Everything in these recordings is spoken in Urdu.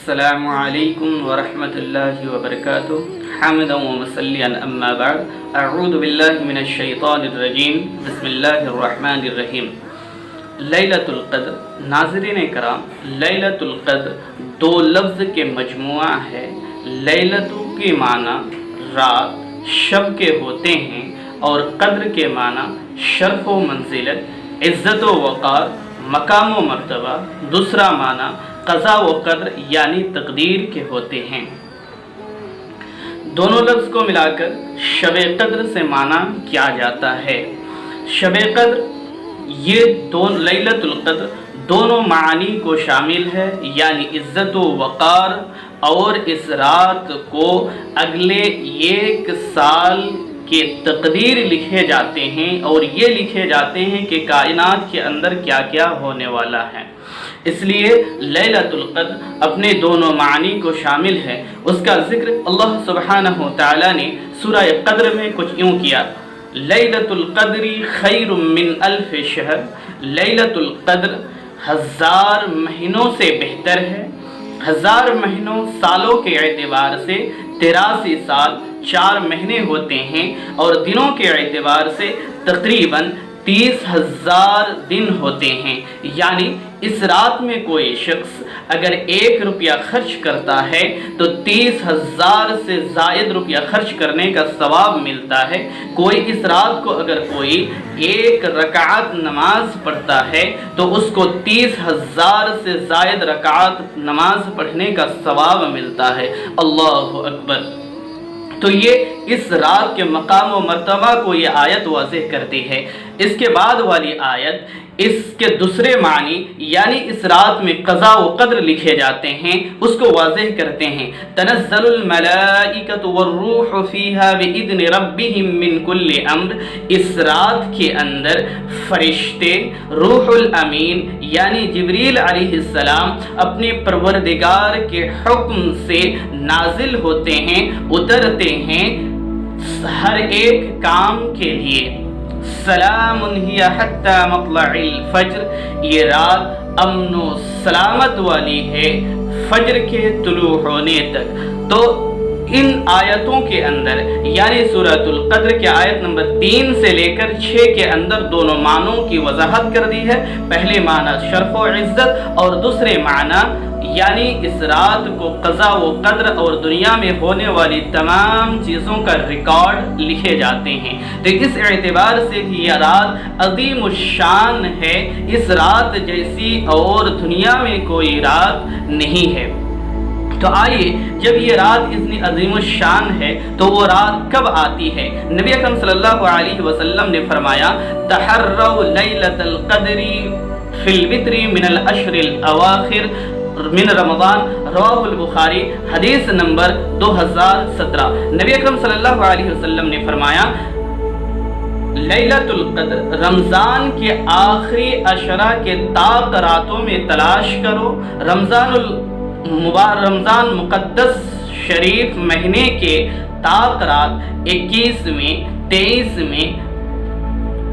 السلام علیکم ورحمۃ اللہ وبرکاتہ حامدا و مصلیا اما بعد اعوذ باللہ من الشیطان الرجیم بسم اللہ الرحمن الرحیم۔ لیلۃ القدر، ناظرین کرام، لیلۃ القدر دو لفظ کے مجموعہ ہے۔ لیلۃ کے معنی رات، شب کے ہوتے ہیں، اور قدر کے معنی شرف و منزلت، عزت و وقار، مقام و مرتبہ۔ دوسرا معنی قضا و قدر یعنی تقدیر کے ہوتے ہیں۔ دونوں لفظ کو ملا کر شب قدر سے معنی کیا جاتا ہے۔ شب قدر یہ لیلۃ القدر دونوں معانی کو شامل ہے، یعنی عزت و وقار، اور اس رات کو اگلے 1 سال کے تقدیر لکھے جاتے ہیں، اور یہ لکھے جاتے ہیں کہ کائنات کے اندر کیا کیا ہونے والا ہے۔ اس لیے لیلۃ القدر اپنے دونوں معانی کو شامل ہے۔ اس کا ذکر اللہ سبحانہ وتعالی نے سورہ قدر میں کچھ یوں کیا: لیلۃ القدر خیر من الف شہر، لیلۃ القدر 1000 مہینوں سے بہتر ہے۔ 1000 مہینوں سالوں کے اعتبار سے 83 سال 4 مہینے ہوتے ہیں، اور دنوں کے اعتبار سے تقریباً 30,000 دن ہوتے ہیں۔ یعنی اس رات میں کوئی شخص اگر 1 روپیہ خرچ کرتا ہے تو 30,000 سے زائد روپیہ خرچ کرنے کا ثواب ملتا ہے۔ کوئی اس رات کو اگر کوئی 1 رکعت نماز پڑھتا ہے تو اس کو 30,000 سے زائد رکعت نماز پڑھنے کا ثواب ملتا ہے۔ اللہ اکبر! تو یہ اس رات کے مقام و مرتبہ کو یہ آیت واضح کرتی ہے۔ اس کے بعد والی آیت اس کے دوسرے معنی یعنی اس رات میں قضا و قدر لکھے جاتے ہیں اس کو واضح کرتے ہیں۔ تنزل الملائکۃ والروح فیہا بإذن ربہم من کل امر، اس رات کے اندر فرشتے روح الامین یعنی جبریل علیہ السلام اپنے پروردگار کے حکم سے نازل ہوتے ہیں، اترتے ہیں ہر ایک کام کے لیے۔ سلام ہی حتی مطلع الفجر، یہ رات امن و سلامت والی ہے فجر کے طلوع ہونے تک۔ تو ان آیتوں کے اندر یعنی سورۃ القدر کے آیت نمبر 3 سے لے کر 6 کے اندر دونوں معنوں کی وضاحت کر دی ہے۔ پہلے معنی شرف و عزت، اور دوسرے معنی یعنی اس رات کو قضا و قدر اور دنیا میں ہونے والی تمام چیزوں کا ریکارڈ لکھے جاتے ہیں۔ تو اس اعتبار سے بھی یہ رات عظیم الشان ہے۔ اس رات جیسی اور دنیا میں کوئی رات نہیں ہے۔ تو آئیے، جب یہ رات اتنی عظیم الشان ہے تو وہ رات کب آتی ہے؟ نبی اکرم صلی اللہ علیہ وسلم نے فرمایا: تحروا لیلۃ القدر فی الوتر من العشر الاواخر من رمضان، رواہ البخاری، حدیث نمبر 2017۔ نبی اکرم صلی اللہ علیہ وسلم نے فرمایا لیلۃ القدر رمضان کے آخری عشرہ کے طاق راتوں میں تلاش کرو۔ رمضان مقدس شریف مہینے کے طاق رات 21ویں، 23ویں،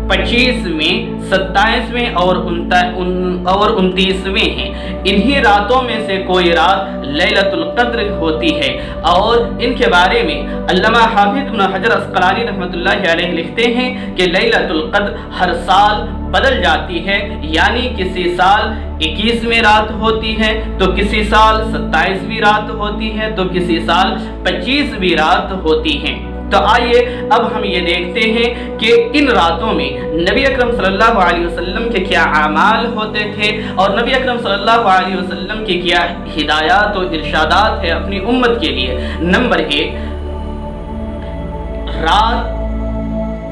25ویں، 27ویں اور 29ویں ہیں۔ انہی راتوں میں سے کوئی رات لیلۃ القدر ہوتی ہے، اور ان کے بارے میں علامہ حافظ ابن حجر عسقلانی رحمۃ اللہ علیہ لکھتے ہیں کہ لیلۃ القدر ہر سال بدل جاتی ہے، یعنی کسی سال 21ویں رات ہوتی ہے تو کسی سال 27ویں رات ہوتی ہے تو کسی سال 25ویں رات ہوتی ہیں۔ تو آئیے اب ہم یہ دیکھتے ہیں کہ ان راتوں میں نبی اکرم صلی اللہ علیہ وسلم کے کیا اعمال ہوتے تھے، اور نبی اکرم صلی اللہ علیہ وسلم کی کیا ہدایات و ارشادات ہے اپنی امت کے لیے۔ نمبر 1، رات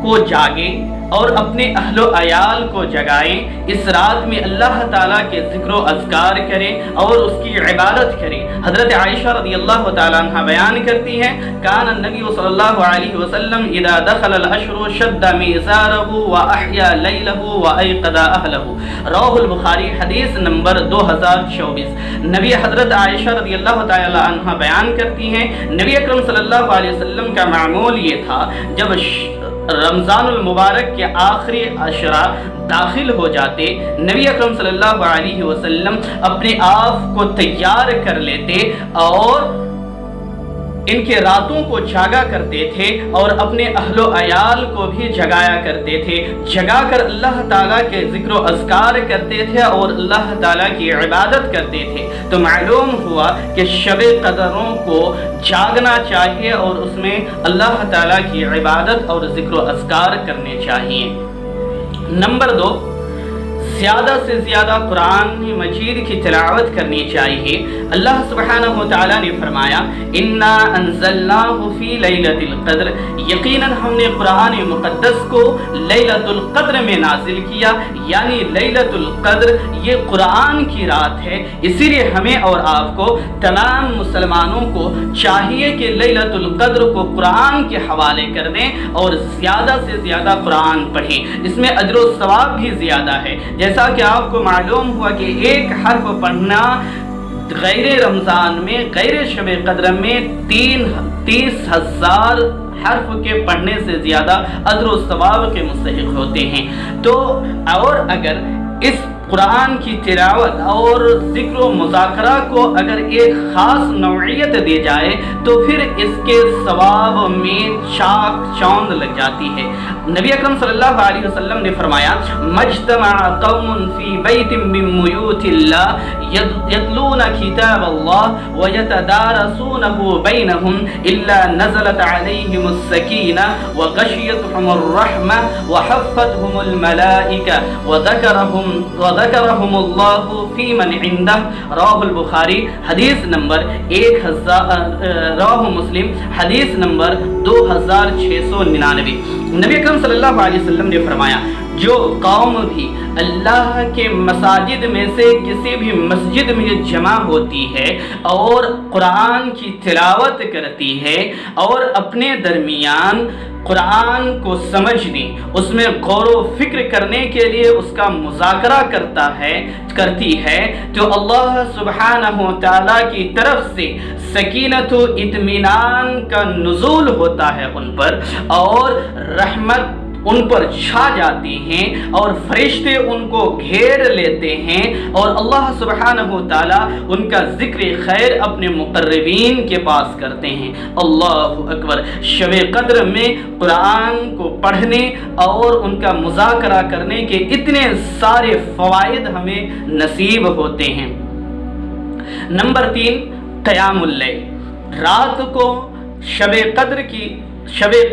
کو جاگیں اور اپنے اہل و عیال کو جگائیں۔ اس رات میں اللہ تعالیٰ کے ذکر و اذکار کریں اور اس کی عبادت کریں۔ حضرت عائشہ رضی اللہ تعالیٰ عنہ بیان کرتی ہیں: کان النبی صلی اللہ علیہ وسلم اذا دخل العشر شد میزارہ واحیا لیلہ وایقظ اہلہ، رواہ البخاری، حدیث نمبر 2024۔ نبی حضرت عائشہ رضی اللہ تعالیٰ عنہ بیان کرتی ہیں نبی اکرم صلی اللہ علیہ وسلم کا معمول یہ تھا، جب رمضان المبارک کے آخری عشرہ داخل ہو جاتے، نبی اکرم صلی اللہ علیہ وسلم اپنے آپ کو تیار کر لیتے اور ان کے راتوں کو جاگا کرتے تھے اور اپنے اہل و عیال کو بھی جگایا کرتے تھے، جگا کر اللہ تعالیٰ کے ذکر و اذکار کرتے تھے اور اللہ تعالیٰ کی عبادت کرتے تھے۔ تو معلوم ہوا کہ شب قدروں کو جاگنا چاہیے اور اس میں اللہ تعالیٰ کی عبادت اور ذکر و اذکار کرنے چاہیے۔ نمبر 2، زیادہ سے زیادہ قرآن مجید کی تلاوت کرنی چاہیے۔ اللہ سبحانہ و تعالیٰ نے فرمایا انا انزلناہ فی لیلۃ القدر، یقیناً ہم نے قرآن مقدس کو لیلۃ القدر میں نازل کیا، یعنی لیلۃ القدر یہ قرآن کی رات ہے۔ اسی لیے ہمیں اور آپ کو تمام مسلمانوں کو چاہیے کہ لیلۃ القدر کو قرآن کے حوالے کر دیں اور زیادہ سے زیادہ قرآن پڑھیں، اس میں اجر و ثواب بھی زیادہ ہے۔ جیسا کہ آپ کو معلوم ہوا کہ ایک حرف پڑھنا غیر رمضان میں، غیر شب قدر میں 30,000 حرف کے پڑھنے سے زیادہ اجر و ثواب کے مستحق ہوتے ہیں۔ تو اور اگر اس قرآن کی تلاوت اور ذکر و مذاکرہ کو اگر ایک خاص نوعیت دی جائے تو پھر اس کے ثواب میں چاک چاند لگ جاتی ہے۔ نبی اکرم صلی اللہ علیہ وسلم نے فرمایا مجتمع قوم فی بیت من بیوت اللہ یتلون کتاب اللہ ویتدارسونہ بینہم الا نزلت علیہم السکینہ وغشیتہم الرحمہ وحفتہم الملائکہ وذکرہم اللہ فی من عندہ، رواہ البخاری حدیث نمبر 1000، رواہ مسلم حدیث نمبر 2699۔ نبی اکرم صلی اللہ علیہ وسلم نے فرمایا جو قوم بھی اللہ کے مساجد میں سے کسی بھی مسجد میں جمع ہوتی ہے اور قرآن کی تلاوت کرتی ہے اور اپنے درمیان قرآن کو سمجھنے، اس میں غور و فکر کرنے کے لیے اس کا مذاکرہ کرتی ہے تو اللہ سبحانہ و تعالیٰ کی طرف سے سکینت و اطمینان کا نزول ہوتا ہے ان پر، اور رحمت ان پر چھا جاتی ہیں اور فرشتے ان کو گھیر لیتے ہیں اور اللہ سبحانہ و تعالیٰ ان کا ذکر خیر اپنے مقربین کے پاس کرتے ہیں۔ اللہ اکبر! شب قدر میں قرآن کو پڑھنے اور ان کا مذاکرہ کرنے کے اتنے سارے فوائد ہمیں نصیب ہوتے ہیں۔ نمبر 3، قیام اللیل۔ رات کو شب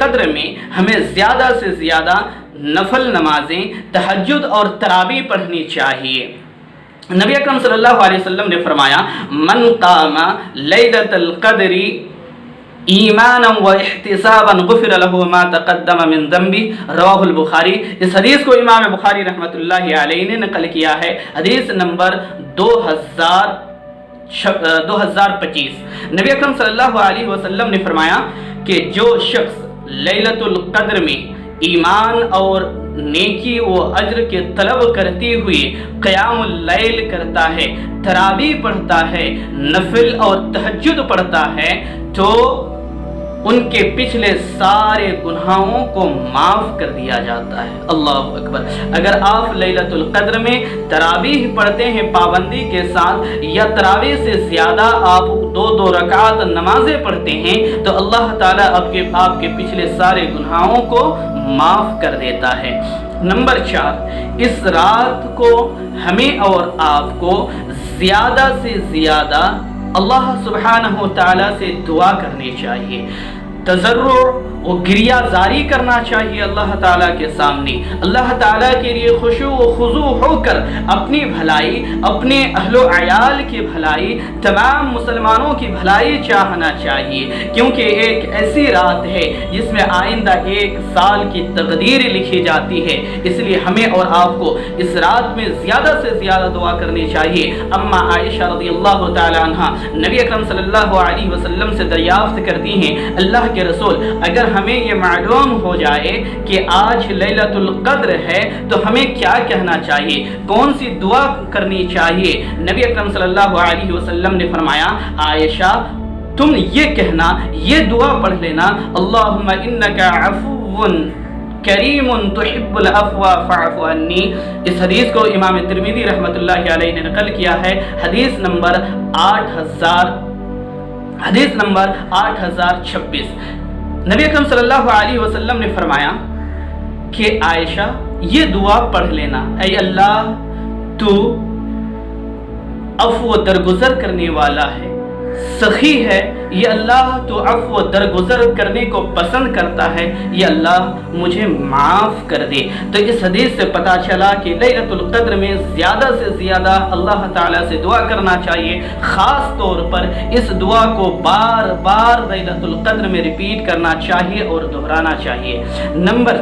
قدر میں ہمیں زیادہ سے زیادہ نفل نمازیں، تہجد اور تراویح پڑھنی چاہیے۔ نبی اکرم صلی اللہ علیہ وسلم نے فرمایا من قام لیلۃ القدر ایمانا و احتسابا غفر له ما تقدم من ذنبه، رواہ البخاری۔ اس حدیث کو امام بخاری رحمۃ اللہ علیہ نے نقل کیا ہے، حدیث نمبر 2025۔ نبی اکرم صلی اللہ علیہ وسلم نے فرمایا کہ جو شخص لیلۃ القدر میں ایمان اور نیکی و اجر کے طلب کرتے ہوئے قیام اللیل کرتا ہے، تراویح پڑھتا ہے، نفل اور تہجد پڑھتا ہے تو ان کے پچھلے سارے گناہوں کو معاف کر دیا جاتا ہے۔ اللہ اکبر! اگر آپ لیلۃ القدر میں تراویح پڑھتے ہیں پابندی کے ساتھ یا تراویح سے زیادہ آپ 2 رکعات نمازیں پڑھتے ہیں تو اللہ تعالیٰ آپ کے پچھلے سارے گناہوں کو معاف کر دیتا ہے۔ نمبر 4، اس رات کو ہمیں اور آپ کو زیادہ سے زیادہ اللہ سبحانہ و تعالیٰ سے دعا کرنی چاہیے، تضرع و گریہ زاری کرنا چاہیے اللہ تعالیٰ کے سامنے، اللہ تعالیٰ کے لیے خشوع و خضوع ہو کر اپنی بھلائی، اپنے اہل و عیال کی بھلائی، تمام مسلمانوں کی بھلائی چاہنا چاہیے، کیونکہ ایک ایسی رات ہے جس میں آئندہ 1 سال کی تقدیر لکھی جاتی ہے۔ اس لیے ہمیں اور آپ کو اس رات میں زیادہ سے زیادہ دعا کرنی چاہیے۔ اما عائشہ رضی اللہ تعالی عنہ نبی اکرم صلی اللہ علیہ وسلم سے دریافت کرتی ہیں اللہ کے رسول اگر ہمیں یہ معلوم ہو جائے کہ آج لیلۃ القدر ہے تو ہمیں کیا کہنا چاہیے، کون سی دعا کرنی چاہیے؟ نبی اکرم صلی اللہ علیہ وسلم نے فرمایا عائشہ تم یہ کہنا، یہ دعا پڑھ لینا اللہم انک عفو کریم تحب العفو فاعف عنی۔ اس حدیث کو امام ترمذی رحمۃ اللہ علیہ نے نقل کیا ہے، حدیث نمبر 8026۔ نبی اکرم صلی اللہ علیہ وسلم نے فرمایا کہ عائشہ یہ دعا پڑھ لینا، اے اللہ تو عفو درگزر کرنے والا ہے، سخی ہے، یہ اللہ تو عفو درگزر کرنے کو پسند کرتا ہے، یہ اللہ مجھے معاف کر دے۔ تو اس حدیث سے پتہ چلا کہ لیلۃ القدر میں زیادہ سے زیادہ اللہ تعالیٰ سے دعا کرنا چاہیے، خاص طور پر اس دعا کو بار بار لیلۃ القدر میں ریپیٹ کرنا چاہیے اور دہرانا چاہیے۔ نمبر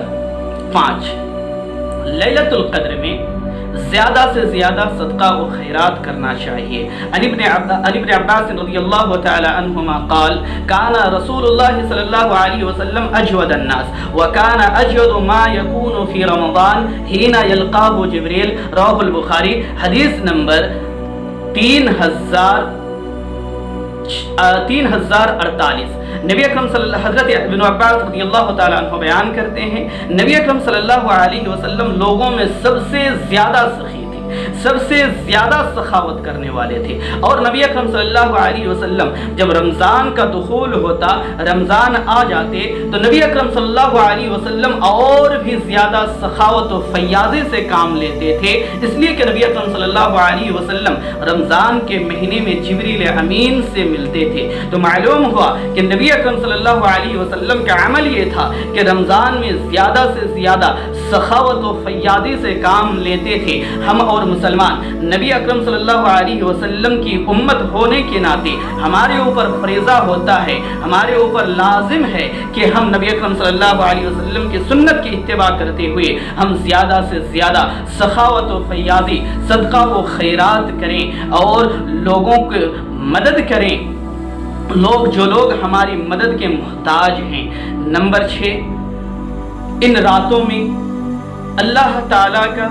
5، لیلۃ القدر میں زیادہ سے زیادہ صدقہ و خیرات کرنا چاہیے۔ عن ابن عباس رضی اللہ تعالی عنہما قال کان رسول اللہ صلی اللہ علیہ وسلم اجود الناس وکان اجود ما یکون فی رمضان حین یلقاہ جبریل، رواه البخاری، حدیث نمبر 3048۔ نبی اکرم حضرت ابن عباس رضی اللہ تعالیٰ عنہ بیان کرتے ہیں، نبی اکرم صلی اللہ علیہ وسلم لوگوں میں سب سے زیادہ سخی تھے، سب سے زیادہ سخاوت کرنے والے تھے، اور نبی اکرم صلی اللہ علیہ وسلم جب رمضان کا دخول ہوتا، رمضان آ جاتے تو نبی اکرم صلی اللہ علیہ وسلم اور بھی زیادہ سخاوت و فیاضی سے کام لیتے تھے، اس لیے کہ نبی اکرم صلی اللہ علیہ وسلم رمضان کے مہینے میں جبریل امین سے ملتے تھے۔ تو معلوم ہوا کہ نبی اکرم صلی اللہ علیہ وسلم کا عمل یہ تھا کہ رمضان میں زیادہ سے زیادہ سخاوت و فیاضی سے کام لیتے تھے۔ ہم اور مسلمان نبی اکرم صلی اللہ علیہ وسلم کی امت ہونے کے ناطے ہمارے اوپر فریضہ ہوتا ہے، ہمارے اوپر لازم ہے کہ ہم نبی اکرم صلی اللہ علیہ وسلم کی سنت کی اتباع کرتے ہوئے ہم زیادہ سے زیادہ سخاوت و فیاضی، صدقہ و خیرات کریں اور لوگوں کی مدد کریں، جو لوگ ہماری مدد کے محتاج ہیں۔ نمبر 6، ان راتوں میں اللہ تعالیٰ کا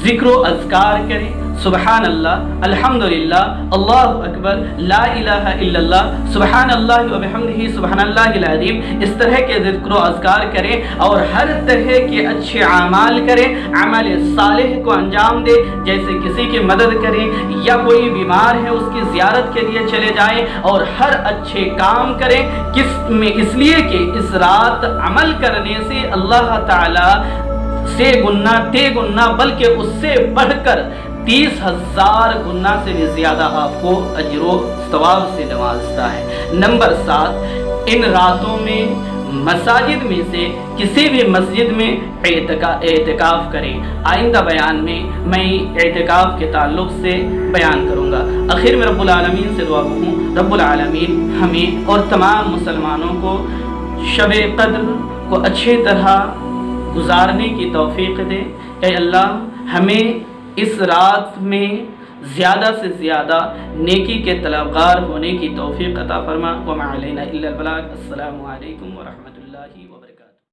ذکر و اذکار کریں، سبحان اللہ، الحمدللہ، اللہ اکبر، لا الہ الا اللہ، سبحان اللہ وبحمدہ، سبحان اللہ العظیم، اس طرح کے ذکر و اذکار کریں اور ہر طرح کے اچھے اعمال کریں، عمل صالح کو انجام دیں، جیسے کسی کی مدد کریں یا کوئی بیمار ہے اس کی زیارت کے لیے چلے جائیں اور ہر اچھے کام کریں، اس لیے کہ اس رات عمل کرنے سے اللہ تعالی سے گنا بلکہ اس سے بڑھ کر 30,000 گنا سے بھی زیادہ آپ کو اجر و ثواب سے نوازتا ہے۔ نمبر 7، ان راتوں میں مساجد میں سے کسی بھی مسجد میں اعتکاف کریں۔ آئندہ بیان میں میں اعتکاف کے تعلق سے بیان کروں گا۔ آخر میں رب العالمین سے دعا ہوں، رب العالمین ہمیں اور تمام مسلمانوں کو شب قدر کو اچھی طرح گزارنے کی توفیق دے۔ اے اللہ ہمیں اس رات میں زیادہ سے زیادہ نیکی کے طلبگار ہونے کی توفیق عطا فرما۔ وما علینا الا البلاغ۔ السلام علیکم ورحمۃ اللہ۔